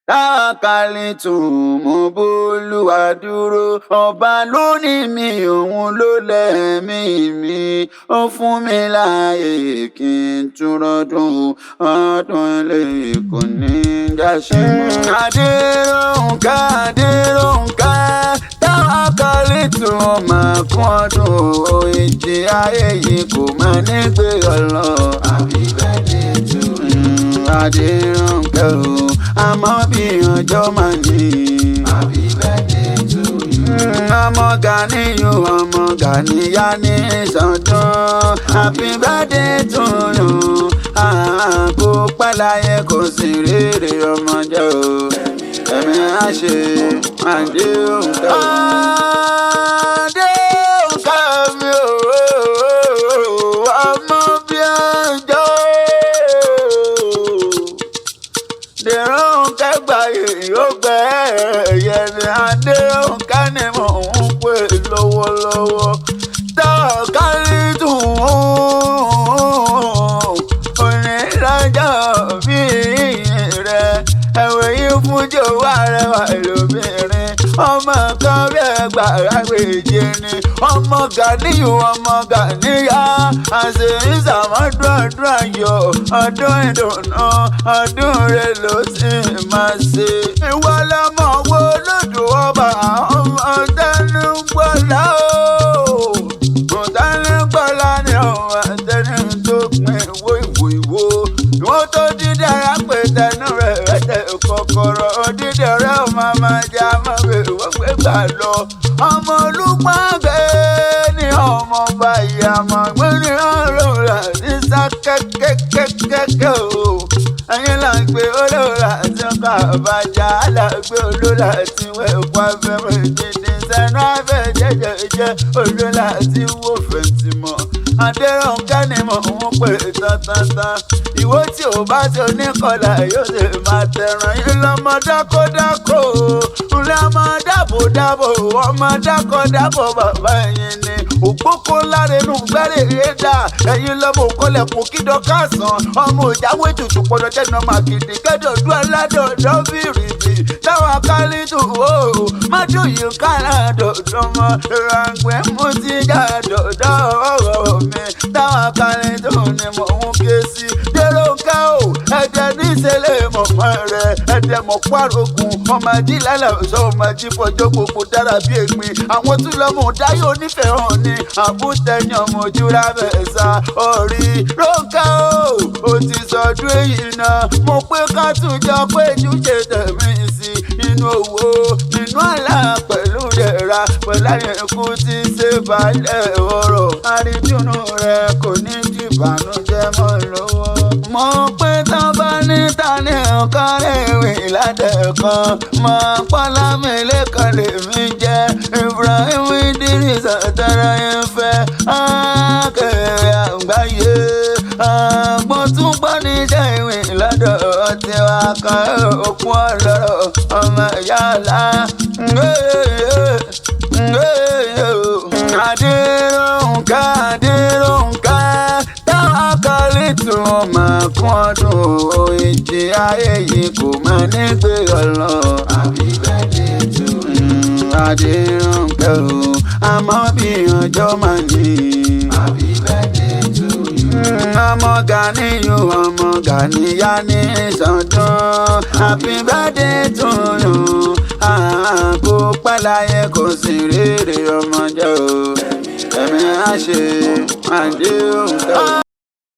Táwákálítù mo b'Olúwa dúró, ọba ló ní mi òun ló lẹ̀mí mi, ó fún mi láàyè kí n tún rọ́dún ọdún eléyìí kò ní jáṣe mọ́. Adérónkẹ́ Adérónkẹ́ Táwákálítù máa kún ọdún ìjì ayé yìí kò máa ní gbé ọlọ. Happy birthday to you. Adérónkẹ́ o, àmọ́ bí ọjọ́ máa ní. Happy birthday to you. Ọmọ Gàníyù ọmọ Gàníyà ní ìsọdún. Happy birthday to you. Kò pẹ́ láyé kò sì rere ọmọ jẹ́ o. Ẹ̀mí á ṣe Adérónkẹ́ o. Adérónkẹ́ mi o, ọmọ bí ọjọ́. Adérónkẹ́ gbàyè yóò gbẹ ẹ̀yẹ ni Adérónkẹ́ ni mò ń pè lọ́wọ́lọ́wọ́. Táwákálítù onídàájọ́ bí rẹ̀ ẹ̀wẹ̀ yìí fún jòwó àrẹwà lóbìnrin. Ọmọ kan bí ẹgbàá gbèjì ni ọmọ Gàníyù ọmọ Gàníyà. Àṣẹ ìsàmọ́dún ọdún ayọ̀ ọdún ìdùnnú ọdún rẹ̀ ló sì máa ṣe. Ìwọ lọmọ wo lódò ọba ọmọ Tẹnugbọ́lá o. Tẹnugbọ́lá ni ọmọ tẹnu tó gbìn ìwò. Ìwọ́n tó dídára pé tẹnu rẹ̀ rẹ̀ kọ̀kọ̀rọ̀ dídára ọmọ máa jẹ́ àmọ́ bẹ̀rù wọ́n gbé gbà lọ. Ọmọ Olúpọ̀nbẹ́ ni ọmọ báyìí àmọ́ gbẹ́ni ọlọ́ra ní sá kẹ́kẹ́kẹ́kẹ́ o. Ẹyin là ń gbé olóra tí ń kọ́ àbájá, là ń gbé olóra tí wọ́n ẹ̀kọ́ afẹ́rẹ́ dídín sẹ́nu afẹ́ jẹ́jẹ́jẹ́ olóra tí wọ́n fẹ̀ǹtì mọ́. Adérónkẹ́ ni mò ń pè tán. Ìwọ tí ò bá ti oníkọlà yóò ṣe máa tẹ̀ràn yín lọ́mọ dákódákó, lọ́mọ dábòdábò, ọmọ dákódábò bàbá ẹ̀yin ni. Ògbókó láre nù gbẹ́rẹ́ rédà, ẹ̀yin lọ́mọ òkọlẹ̀kùn kídọ̀ kásán. Ọmọ òjáwé tutù pọ̀dọ̀ tẹnu ọmọ àkìdí kẹ́dọ̀dún aládọ̀dọ̀ bìrìbì. Táwákálítù o, mọ́tò yìí kára dọ̀dọ̀ mọ́. Ìràngbẹ́ mú ti já dọ̀dọ̀ ọ̀rọ̀ mi. Táwákálítù ni mò ń ké sí. Adérónkẹ́ o, ẹ̀jẹ̀ ní ìṣẹ̀lẹ̀ mọ̀mọ́ rẹ̀, ẹ̀jẹ̀ mọ̀ pàrọ̀gùn. Ọmọ ají lálẹ́ ọ̀ṣọ́ ọmọ ají fọjọ́ gbogbo dára bí ègbin. Àwọn tún lọ́mọ dáyọ̀ onífẹ̀ẹ́ hàn ni àbútẹ̀yìn ọmọ ojúra bẹ̀ẹ̀sà orí. Rónkẹ́ o ti sọdún èyí náà. Mo pé ká tún jọ péjú ṣe tẹ̀mí sí inú owó inú àlá pẹ̀lú ìdẹ̀ra pẹ̀lú àyẹ̀kú tí ṣe balẹ̀ ọ̀rọ̀. Àrídùnnú rẹ̀ kò ní ju ìbànújẹ́ mọ́ lọ́wọ́. Mo pé tán bá ní tani ọ̀kan rèwì ládẹ̀kan. Mo pọ́nlá mi lẹ́kan lèmi jẹ́ Ibrahim Idris àtàrà yẹn fẹ́. Akẹ́rẹ́ àgbáyé àgbọ̀n tún gbọ́ níṣẹ́ ìwé lọ́dọ̀ tiwa kan òkú ọlọ́rọ̀ ọmọ yàrá. Adérónkẹ́ Adérónkẹ́ Táwákálítù máa kún ọdún ìjì ayé yìí kò máa ní gbé ọlọ. Happy birthday to you. Adérónkẹ́ o, àmọ́ bí ọjọ́ máa ní. Happy birthday to you. Ọmọ Gàníyù ọmọ Gàníyà ní ìsọdún. Happy birthday to you. Kò pẹ́ láyé kò sì rere ọmọ jẹ́ o. Ẹ̀mí á ṣe Adérónkẹ́ o.